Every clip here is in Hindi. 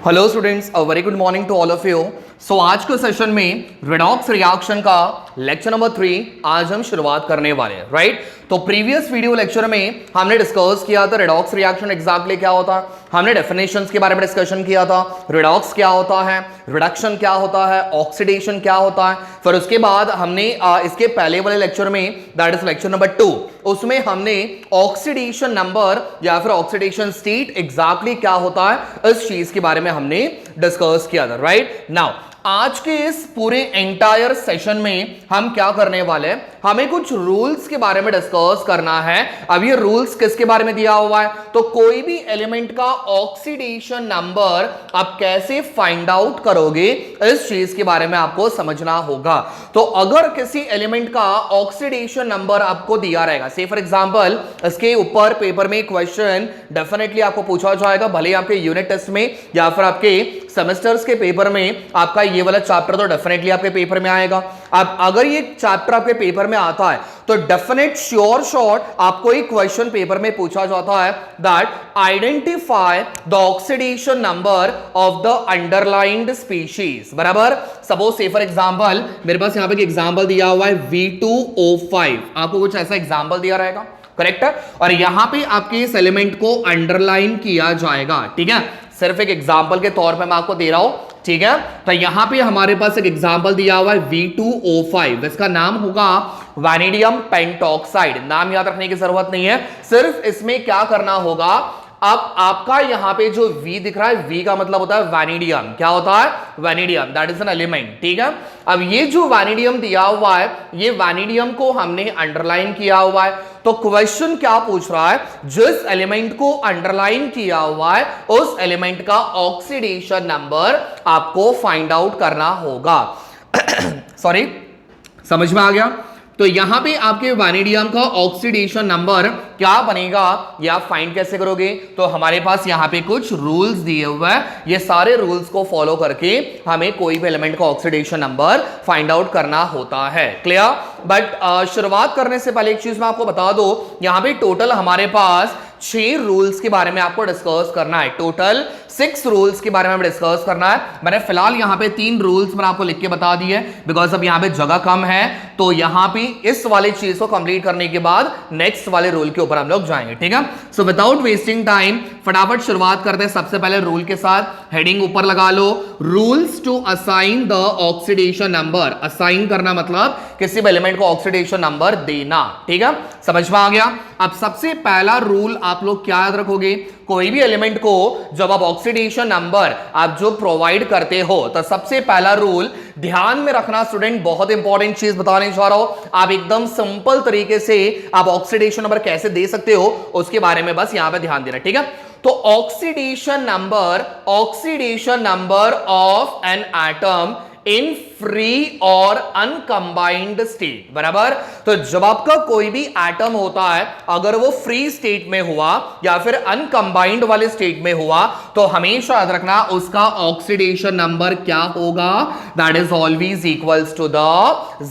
Hello students, a very good morning to all of you. So आज के सेशन में रेडॉक्स रिएक्शन का लेक्चर नंबर 3 आज हम शुरुआत करने वाले हैं, राइट। तो प्रीवियस वीडियो लेक्चर में हमने डिस्कस किया था रेडॉक्स रिएक्शन एग्जैक्टली क्या होता है, हमने डेफिनेशंस के बारे में डिस्कशन किया था, रेडॉक्स क्या होता है, रिडक्शन क्या होता है, ऑक्सीडेशन क्या होता है। फिर उसके बाद हमने इसके पहले वाले लेक्चर में, दैट इज लेक्चर नंबर 2, उसमें हमने ऑक्सीडेशन नंबर या फिर ऑक्सीडेशन स्टेट एग्जैक्टली क्या होता है इस चीज के बारे में हमने डिस्कस किया था, राइट। नाउ आज के इस पूरे एंटायर सेशन में हम क्या करने वाले हैं, हमें कुछ रूल्स के बारे में डिस्कस करना है। अब ये रूल्स किसके बारे में दिया हुआ है, तो कोई भी एलिमेंट का ऑक्सीडेशन नंबर आप कैसे फाइंड आउट करोगे इस चीज के बारे में आपको समझना होगा। तो अगर किसी एलिमेंट का ऑक्सीडेशन नंबर आपको दिया रहेगा, से फॉर एग्जांपल इसके ऊपर पेपर में क्वेश्चन डेफिनेटली आपको पूछा जाएगा, भले आपके यूनिट टेस्ट में या फिर आपके सेमेस्टर्स के पेपर में आपका ये वाला चैप्टर तो डेफिनेटली आपके पेपर में आएगा। अब अगर ये चैप्टर आपके पेपर में आता है तो डेफिनेट श्योर शॉट आपको एक क्वेश्चन पेपर में पूछा जाता है that identify the oxidation number of the underlined species, बराबर। सपोज से फॉर एग्जांपल मेरे पास यहां पे एक एग्जांपल दिया हुआ है V2O5, आपको कुछ ऐसा एग्जांपल दिया रहेगा, करेक्ट है, और यहां पे आपके इस एलिमेंट को अंडरलाइन किया जाएगा, ठीक है। सिर्फ एक एग्जांपल के तौर पे मैं आपको दे रहा हूं, ठीक है। तो यहां पे हमारे पास एक एग्जांपल दिया हुआ है V2O5, इसका नाम होगा वैनेडियम पेंटॉक्साइड। नाम याद रखने की जरूरत नहीं है, सिर्फ इसमें क्या करना होगा, अब आपका यहां पे जो V दिख रहा है, V का मतलब होता है वैनेडियम। क्या होता है? Vanadium, that is an element, ठीक है। अब ये जो वैनेडियम दिया हुआ है, ये वैनेडियम को हमने अंडरलाइन किया हुआ है। तो क्वेश्चन क्या पूछ रहा है, जिस एलिमेंट को अंडरलाइन किया हुआ है उस एलिमेंट का ऑक्सीडेशन नंबर आपको फाइंड आउट करना होगा। सॉरी, समझ में आ गया? तो यहां पे आपके वैनेडियम का ऑक्सीडेशन नंबर क्या बनेगा या फाइंड कैसे करोगे, तो हमारे पास यहां पे कुछ रूल्स दिए हुए हैं, ये सारे रूल्स को फॉलो करके हमें कोई भी एलिमेंट का ऑक्सीडेशन नंबर फाइंड आउट करना होता है। क्लियर? बट शुरुआत करने से पहले एक चीज मैं आपको बता दूं, यहां पे टोटल हमारे पास 6 रूल्स के बारे में आपको डिस्कस करना है, टोटल 6 रूल्स के बारे में डिस्कस करना है। मैंने फिलहाल यहां पे 3 रूल्स मैंने आपको लिख के बता दिए, बिकॉज अब यहां पे जगह कम है, तो यहां पे इस वाले चीज को कंप्लीट करने के बाद नेक्स्ट वाले रूल के ऊपर हम लोग जाएंगे, ठीक है। सो विदाउट वेस्टिंग टाइम फटाफट शुरुआत करते हैं सबसे पहले रूल के साथ। हेडिंग ऊपर लगा लो, rules to assign the oxidation number. Assign करना मतलब किसी भी एलिमेंट को ऑक्सीडेशन नंबर देना, ठीक है, समझ में आ गया। अब सबसे पहला रूल आप लोग क्या याद रखोगे, कोई भी एलिमेंट को जब आप ऑक्सीडेशन नंबर आप जो प्रोवाइड करते हो, तो सबसे पहला रूल ध्यान में रखना स्टूडेंट, बहुत इंपॉर्टेंट चीज बताने जा रहा हूं, आप एकदम सिंपल तरीके से आप ऑक्सीडेशन नंबर कैसे दे सकते हो उसके बारे में बस यहां पे ध्यान देना, ठीक है। तो oxidation number of an atom in free और अनकंबाइंड स्टेट, बराबर। तो जब आपका कोई भी एटम होता है, अगर वो फ्री स्टेट में हुआ या फिर अनकंबाइंड वाले स्टेट में हुआ, तो हमेशा याद रखना उसका ऑक्सीडेशन नंबर क्या होगा, that is always equals to the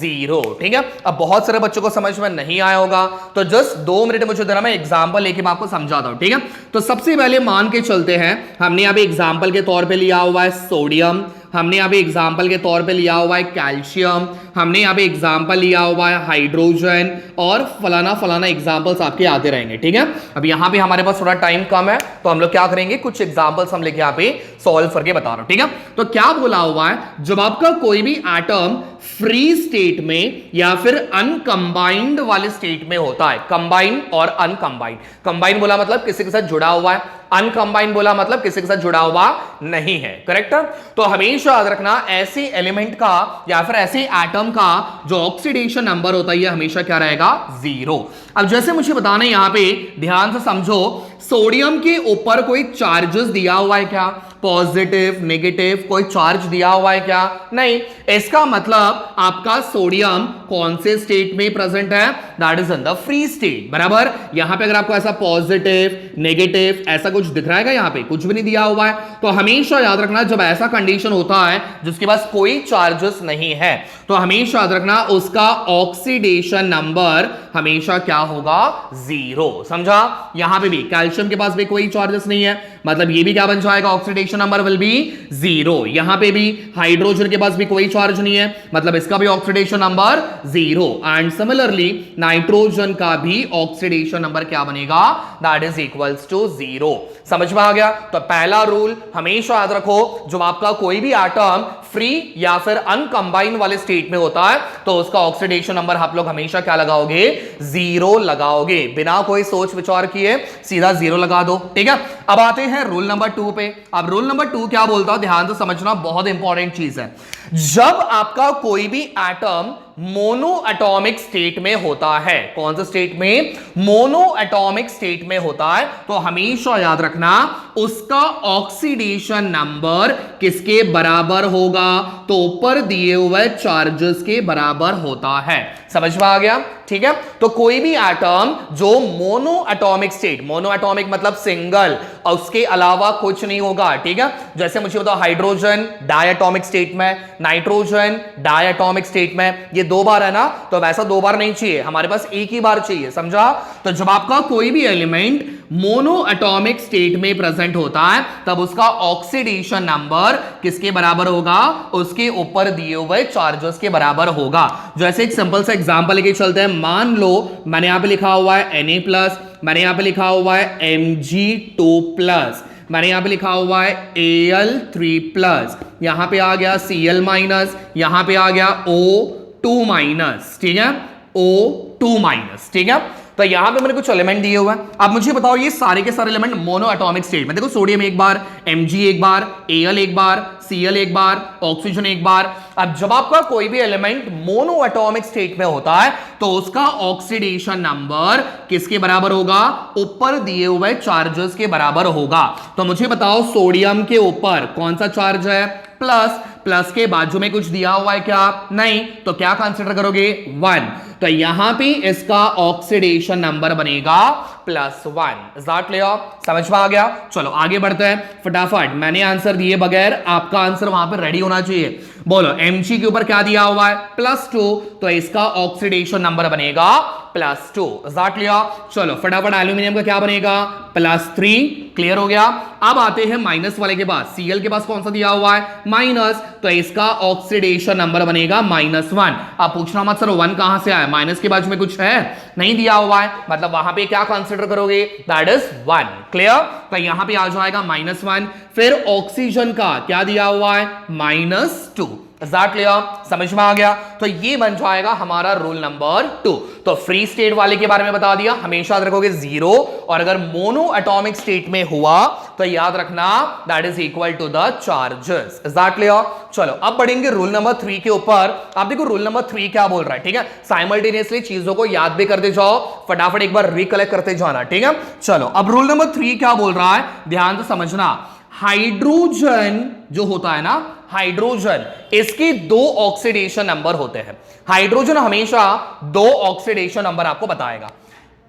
0, ठीक है। अब बहुत सारे बच्चों को समझ में नहीं आया होगा, तो जस्ट 2 मिनट मुझे देना, मैं एग्जांपल लेके मैं आपको समझाता हूं, ठीक है। तो सबसे पहले मान के चलते हैं, हमने यहां पे एग्जांपल के तौर पे लिया हुआ है सोडियम, हमने यहां पे एग्जांपल के तौर पे लिया हुआ है कैल्शियम, हमने यहां पे एग्जांपल लिया हुआ है हाइड्रोजन, और फलाना फलाना एग्जांपल्स आपके आते रहेंगे, ठीक है। अब यहां पे हमारे पास थोड़ा टाइम कम है, तो हम लोग क्या करेंगे, कुछ एग्जांपल्स हम लेके यहां पे सॉल्व करके बता रहा हूं, ठीक है। तो क्या बोला हुआ है, जब आपका कोई भी एटम फ्री स्टेट में या फिर अनकंबाइंड वाले स्टेट में होता है, कंबाइंड और अनकंबाइंड, कंबाइंड बोला मतलब किसी के साथ जुड़ा हुआ है, अनकंबाइंड बोला मतलब किसी के साथ जुड़ा हुआ नहीं है, करेक्ट। तो हमेशा याद रखना ऐसे एलिमेंट का या फिर ऐसे एटम का जो ऑक्सीडेशन नंबर होता है, ये हमेशा क्या रहेगा, 0। अब जैसे मुझे बताना है, यहां पे ध्यान से समझो, सोडियम के ऊपर कोई चार्जेस दिया हुआ है क्या, पॉजिटिव नेगेटिव कोई चार्ज दिया हुआ है क्या, नहीं। इसका मतलब आपका सोडियम कौन से स्टेट में प्रेजेंट है, that is in the free state, बराबर। यहां पे अगर आपको ऐसा पॉजिटिव नेगेटिव ऐसा कुछ दिख रहा है, यहां पे कुछ भी नहीं दिया हुआ है, तो हमेशा याद रखना जब ऐसा कंडीशन होता है जिसके पास कोई चार्जेस नहीं है, तो हमेशा याद रखना उसका ऑक्सीडेशन नंबर हमेशा क्या होगा, 0, समझा। यहां पे भी कैल्शियम के पास भी कोई चार्जेस नहीं है, मतलब ये भी क्या बन जाएगा, ऑक्सीडेशन नंबर विल बी 0। यहां पे भी हाइड्रोजन के पास भी कोई चार्ज नहीं है, मतलब इसका भी oxidation number 0। And similarly nitrogen का भी ऑक्सीडेशन नंबर क्या बनेगा, दैट इज इक्वल्स टू 0। समझ में आ गया? तो पहला रूल हमेशा याद रखो, जब आपका कोई भी एटम फ्री या फिर अनकंबाइन वाले स्टेट में होता है तो उसका ऑक्सीडेशन नंबर आप लोग हमेशा क्या लगाओगे, 0 लगाओगे, बिना कोई सोच विचार किए सीधा 0 लगा दो। ठीक है, अब आते हैं रूल नंबर 2 पे। अब रूल नंबर 2 क्या बोलता है, ध्यान से समझना, बहुत इंपॉर्टेंट चीज है। जब आपका कोई भी एटम मोनो एटॉमिक स्टेट में होता है, कौन से स्टेट में, मोनो एटॉमिक स्टेट में होता है, तो हमेशा याद रखना उसका ऑक्सीडेशन नंबर किसके बराबर होगा, तो ऊपर दिए हुए चार्जेस के बराबर होता है। समझ में आ गया? ठीक है, तो कोई भी एटम जो mono atomic state, mono atomic मतलब सिंगल, और उसके अलावा कुछ नहीं होगा। ठीक है, जैसे मुझे बताओ हाइड्रोजन डायटॉमिक स्टेट में, नाइट्रोजन डायटॉमिक स्टेट में, ये 2 बार है ना, तो वैसा 2 बार नहीं चाहिए, हमारे पास एक ही बार चाहिए। समझा? तो जब आपका कोई भी एलिमेंट मोनो एटॉमिक स्टेट में प्रेजेंट होता है तब उसका ऑक्सीडेशन नंबर किसके बराबर होगा, उसके ऊपर दिए हुए चार्जेस के बराबर होगा। जैसे एक सिंपल सा एग्जांपल लेके चलते हैं। मान लो मैंने यहां पे लिखा हुआ है Na+, मैंने यहां पे लिखा हुआ है Mg2+, मैंने यहां पे लिखा हुआ है Al3+, यहां पे आ गया Cl-, यहां पे आ गया O2-, ठीक है, O2-, ठीक है। तो यहां पे मैंने कुछ एलिमेंट दिए हुए हैं। अब मुझे बताओ ये सारे के सारे एलिमेंट मोनो एटॉमिक स्टेट में, देखो सोडियम एक बार, Mg एक बार, Al एक बार, Cl एक बार, ऑक्सीजन एक बार। अब जब आपका कोई भी एलिमेंट मोनो एटॉमिक स्टेट में होता है तो उसका ऑक्सीडेशन नंबर किसके बराबर होगा, ऊपर दिए हुए चार्जेस के बराबर होगा। तो मुझे बताओ सोडियम के ऊपर कौन सा चार्ज है, प्लस, प्लस के बाजू में कुछ दिया हुआ है क्या, नहीं, तो क्या कंसीडर करोगे, 1। तो यहां पे इसका ऑक्सीडेशन नंबर बनेगा +1। That clear? समझ में आ गया? चलो आगे बढ़ते हैं फटाफट, मैंने आंसर दिए बगैर आपका आंसर वहां पर रेडी होना चाहिए। बोलो Mg के ऊपर क्या दिया हुआ है, +2, तो इसका ऑक्सीडेशन नंबर बनेगा +2। That clear? चलो फटाफट एल्यूमिनियम का क्या बनेगा, +3। क्लियर हो गया? अब आते हैं माइनस वाले के पास। Cl के पास कौन सा दिया हुआ है, माइनस, तो इसका ऑक्सीडेशन नंबर बनेगा -1। अब पूछना मत सर 1 कहां से आया, माइनस के बाजू में कुछ है, नहीं दिया हुआ है, मतलब वहां पे क्या कंसीडर करोगे, दैट इज 1। क्लियर? तो यहां पे आ जाएगा -1। फिर ऑक्सीजन का क्या दिया हुआ है, -2। That clear? समझ में आ गया? तो ये बन जाएगा हमारा रूल नंबर 2। तो फ्री स्टेट वाले के बारे में बता दिया, हमेशा याद रखोगे 0, और अगर मोनो एटॉमिक स्टेट में हुआ तो याद रखना that is equal to the charges. That clear? चलो अब बढ़ेंगे रूल नंबर 3 के ऊपर। आप देखो रूल नंबर 3 क्या बोल रहा है, ठीक है, साइमल्टेनियसली चीजों को याद भी करते जाओ, फटाफट एक बार रिकलेक्ट करते जाना। ठीक है, चलो अब रूल नंबर 3 क्या बोल रहा है, ध्यान से समझना। हाइड्रोजन जो होता है ना, हाइड्रोजन, इसके 2 ऑक्सीडेशन नंबर होते हैं। हाइड्रोजन हमेशा 2 ऑक्सीडेशन नंबर आपको बताएगा,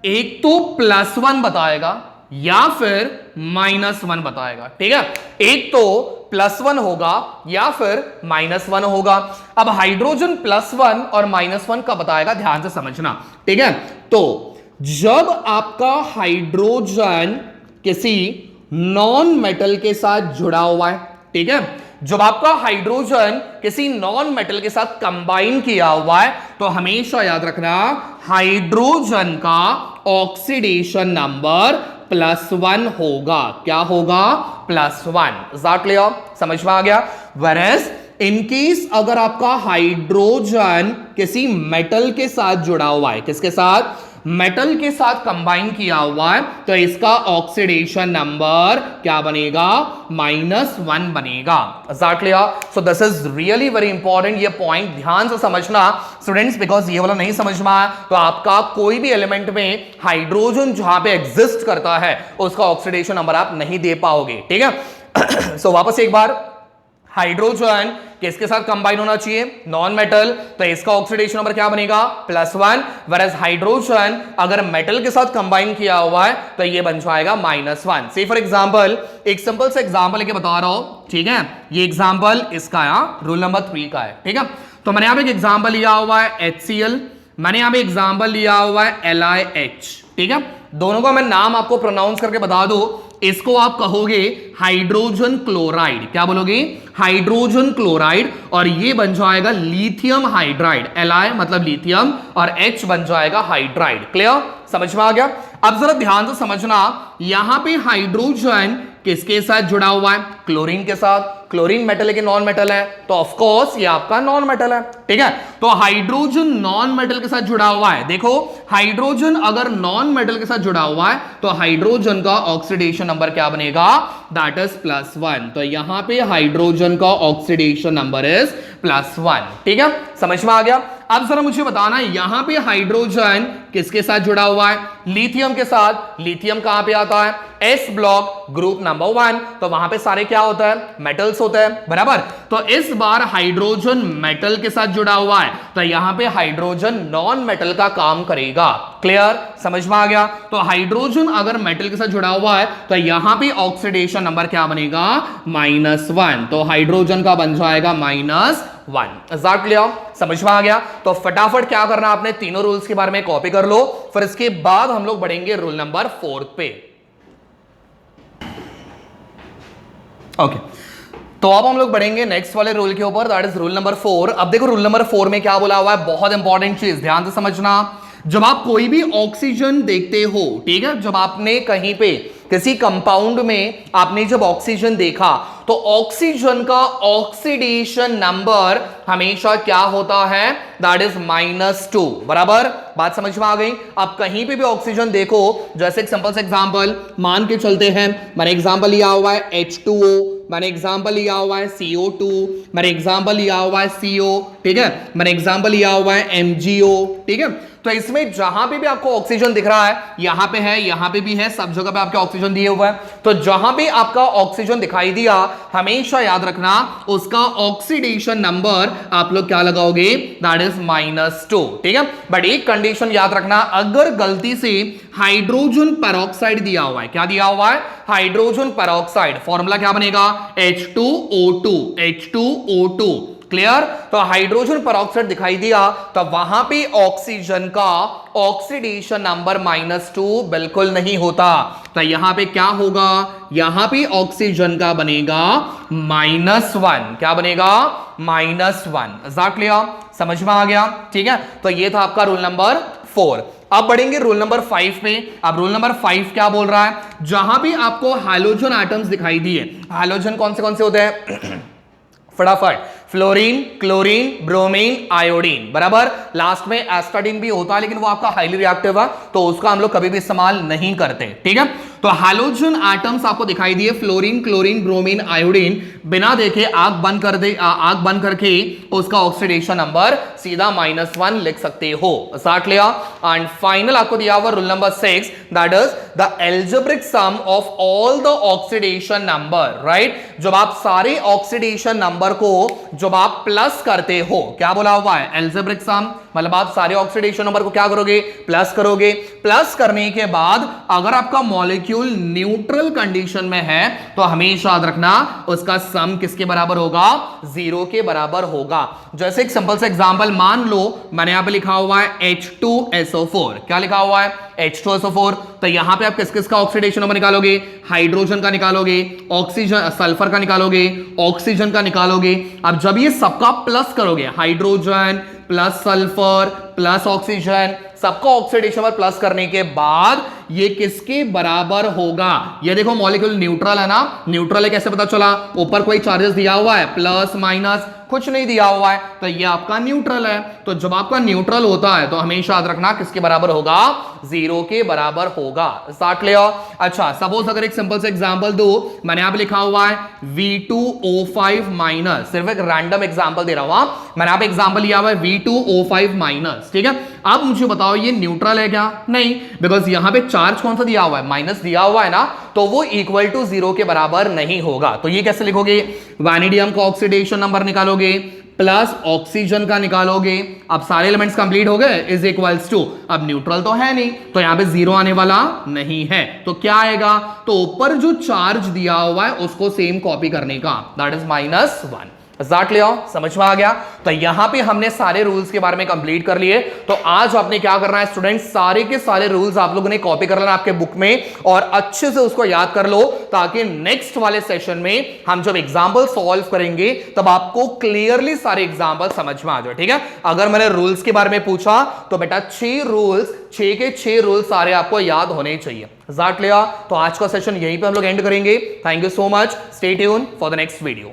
एक तो +1 बताएगा या फिर -1 बताएगा। ठीक है, एक तो +1 होगा या फिर -1 होगा। अब हाइड्रोजन +1 और -1 का बताएगा, ध्यान से समझना। ठीक है, तो जब आपका हाइड्रोजन किसी नॉन मेटल के साथ जुड़ा हुआ है, ठीक है, जब आपका हाइड्रोजन किसी नॉन मेटल के साथ कंबाइन किया हुआ है तो हमेशा याद रखना हाइड्रोजन का ऑक्सीडेशन नंबर +1 होगा। क्या होगा, +1। That clear? समझ में आ गया? वेयरएज इन केस अगर आपका हाइड्रोजन किसी मेटल के साथ जुड़ा हुआ है, किसके साथ, मेटल के साथ कंबाइन किया हुआ है, तो इसका ऑक्सीडेशन नंबर क्या बनेगा, -1 बनेगा। Is that clear? So this is really very important, ये पॉइंट ध्यान से समझना स्टूडेंट्स, बिकॉज ये वाला नहीं समझ में आया तो आपका कोई भी एलिमेंट में हाइड्रोजन जहां पे एग्जिस्ट करता है उसका ऑक्सीडेशन नंबर आप नहीं दे पाओगे। ठीक है, सो वापस एक बार, हाइड्रोजन किसके साथ कंबाइन होना चाहिए, नॉन मेटल, तो इसका ऑक्सीडेशन नंबर क्या बनेगा, +1। वेयरएज हाइड्रोजन अगर मेटल के साथ कंबाइन किया हुआ है तो ये बन जाएगा -1। से फॉर एग्जांपल एक सिंपल सा एग्जांपल लेके बता रहा हूं, ठीक है, ये एग्जांपल इसका रूल नंबर 3 का है। ठीक है, तो मैंने यहां पे एक एग्जांपल लिया हुआ है HCl, मैंने यहां पे एग्जांपल लिया हुआ है LiH। ठीक है, दोनों का मैं नाम आपको प्रोनाउंस करके बता दूं, इसको आप कहोगे हाइड्रोजन क्लोराइड। क्या बोलोगे? Hydrogen chloride. और ये बन जाएगा लिथियम हाइड्राइड। Li मतलब लिथियम और H बन जाएगा हाइड्राइड। क्लियर? समझ में आ गया? अब जरा ध्यान से समझना, यहां पे हाइड्रोजन किसके साथ जुड़ा हुआ है? क्लोरीन के साथ। क्लोरीन मेटल है कि नॉन मेटल है? तो ऑफ कोर्स ये आपका नॉन मेटल है। ठीक है, तो हाइड्रोजन नॉन मेटल के साथ जुड़ा हुआ है। देखो, हाइड्रोजन अगर नॉन मेटल के साथ जुड़ा हुआ है तो हाइड्रोजन का ऑक्सीडेशन नंबर क्या बनेगा? That is +1। तो यहां पे हाइड्रोजन का ऑक्सीडेशन नंबर इज +1। ठीक है, समझ में आ गया? अब जरा मुझे बताना, यहां पे हाइड्रोजन किसके साथ जुड़ा हुआ है? लिथियम के साथ। लिथियम कहां पे आता है? S block, group number 1। तो वहां पे सारे क्या होता है? मेटल्स होते हैं, बराबर। तो इस बार हाइड्रोजन मेटल के साथ जुड़ा हुआ है, तो यहां पे हाइड्रोजन नॉन मेटल का काम करेगा। क्लियर? समझ में आ गया? तो हाइड्रोजन अगर मेटल के साथ जुड़ा हुआ है तो यहां पे ऑक्सीडेशन नंबर क्या बनेगा? -1। तो हाइड्रोजन का बन जाएगा -1। Is that clear? समझ में आ गया? तो फटाफट क्या करना, आपने तीनों रूल्स के बारे में कॉपी कर लो, फिर इसके बाद हम लोग बढ़ेंगे रूल नंबर 4 पे। ओके, तो अब हम लोग बढ़ेंगे नेक्स्ट वाले रूल के ऊपर, दैट इज रूल नंबर 4। अब देखो रूल नंबर 4 में क्या बोला हुआ है, बहुत इंपॉर्टेंट चीज ध्यान से समझना। जब आप कोई भी ऑक्सीजन देखते हो, ठीक है, जब आपने कहीं पे किसी कंपाउंड में आपने जब ऑक्सीजन देखा तो ऑक्सीजन का ऑक्सीडेशन नंबर हमेशा क्या होता है? That is -2। बराबर? बात समझ में आ गई? आप कहीं पे भी ऑक्सीजन देखो, जैसे एक सिंपल सा एग्जांपल मान के चलते हैं, मैंने एग्जांपल लिया हुआ है H2O, मैंने एग्जांपल लिया हुआ है CO2, मैंने एग्जांपल लिया हुआ है CO, ठीक है, मैंने एग्जांपल लिया हुआ है MgO, ठीक है। तो इसमें जहां पे भी आपको ऑक्सीजन दिख रहा है, यहां पे है, यहां पे भी है, सब जगह पे आपके ऑक्सीजन दिए हुआ है। तो जहां भी आपका ऑक्सीजन दिखाई दिया, हमेशा याद रखना उसका ऑक्सीडेशन नंबर आप लोग क्या लगाओगे? That is -2। ठीक है, बट एक कंडीशन याद रखना, अगर गलती से हाइड्रोजन पेरोक्साइड दिया हुआ है, क्या दिया हुआ है? हाइड्रोजन पेरोक्साइड, फॉर्मूला क्या बनेगा? H2O2, H2O2। क्लियर? तो हाइड्रोजन पेरोक्साइड दिखाई दिया तो वहां पे ऑक्सीजन का ऑक्सीडेशन नंबर -2 बिल्कुल नहीं होता। तो यहां पे क्या होगा? यहां पे ऑक्सीजन का बनेगा -1। क्या बनेगा? -1। Is that clear? समझ में आ गया? ठीक है, तो ये था आपका रूल नंबर 4। अब बढ़ेंगे रूल नंबर 5 पे। अब रूल नंबर 5 क्या बोल रहा है? जहां भी आपको हैलोजन एटम्स दिखाई दिए, हैलोजन कौन से होते हैं? फटाफट, फ्लोरीन, क्लोरीन, ब्रोमीन, आयोडीन। बराबर? लास्ट में एस्टाडीन भी होता है, लेकिन वो आपका हाईली रिएक्टिव है, तो उसका हम लोग कभी भी इस्तेमाल नहीं करते। ठीक है, तो हैलोजन एटम्स आपको दिखाई दिए, फ्लोरीन, क्लोरीन, ब्रोमीन, आयोडीन, बिना देखे आग बंद करके उसका ऑक्सीडेशन नंबर सीधा -1 लिख सकते हो। साठ लिया। एंड फाइनल आपको दिया हुआ rule number 6, that is the algebraic sum of all the oxidation number. Right? जब आप सारे ऑक्सीडेशन नंबर को जब आप प्लस करते हो, क्या बोला हुआ है? एल्जेब्रिक सम, मतलब आप सारे ऑक्सीडेशन नंबर को क्या करोगे? प्लस करोगे। प्लस करने के बाद अगर आपका मॉलिक्यूल न्यूट्रल कंडीशन में है तो हमेशा याद रखना उसका सम किसके बराबर होगा? 0 के बराबर होगा। जैसे एक सिंपल सा एग्जांपल मान लो, मैंने यहां पे लिखा हुआ है H2SO4। क्या लिखा हुआ है? H2SO4। तो यहां पे आप किस किस का ऑक्सीडेशन नंबर निकालोगे? हाइड्रोजन का निकालोगे, ऑक्सीजन, सल्फर का निकालोगे, ऑक्सीजन का निकालोगे। अब जब ये सबका प्लस करोगे, hydrogen plus sulphur plus oxygen, सबका ऑक्सीडेशन पर प्लस करने के बाद ये किसके बराबर होगा? ये देखो मॉलिक्यूल न्यूट्रल है ना, न्यूट्रल है, कैसे पता चला? ऊपर कोई चार्जेस दिया हुआ है, प्लस माइनस कुछ नहीं दिया हुआ है, तो ये आपका न्यूट्रल है। तो जब आपका न्यूट्रल होता है तो हमेशा याद रखना किसके बराबर होगा? 0 के बराबर होगा। स्टार्ट लिया। अच्छा, सपोज अगर एक सिंपल से एग्जांपल दो, मैंने यहां पे लिखा हुआ है V2O5-, सिर्फ एक रैंडम एग्जांपल दे रहा हूं। मैंने यहां पे एग्जांपल लिया हुआ है V2O5-। ठीक है, अब मुझे बताओ ये न्यूट्रल है क्या? नहीं, बिकॉज यहां पे चार्ज कौन सा दिया हुआ है? माइनस दिया हुआ है ना, तो वो इक्वल टू 0 के बराबर नहीं होगा। तो ये कैसे लिखोगे? वैनेडियम का ऑक्सीडेशन नंबर निकालोगे प्लस ऑक्सीजन का निकालोगे। अब सारे एलिमेंट्स कंप्लीट हो गए, इज इक्वल्स टू, अब न्यूट्रल तो है नहीं तो यहां पे 0 आने वाला नहीं है, तो क्या आएगा? तो ऊपर जो चार्ज दिया हुआ है उसको सेम कॉपी करने का, दैट इज -1। जाट लिया, समझ में आ गया। तो यहां पे हमने सारे रूल्स के बारे में कंप्लीट कर लिए। तो आज आपने क्या करना है स्टूडेंट, सारे के सारे रूल्स आप लोगों ने कॉपी कर लेना आपके बुक में और अच्छे से उसको याद कर लो, ताकि नेक्स्ट वाले सेशन में हम जब एग्जाम्पल सॉल्व करेंगे तब आपको क्लियरली सारे एग्जाम्पल समझ में आ जाए। ठीक है, अगर मैंने रूल्स के बारे में पूछा तो बेटा 6 रूल्स, 6 के 6 रूल्स सारे आपको याद होने चाहिए। जाट लिया। तो आज का सेशन यहीं पे हम लोग एंड करेंगे। Thank you so much, stay tune for the next video.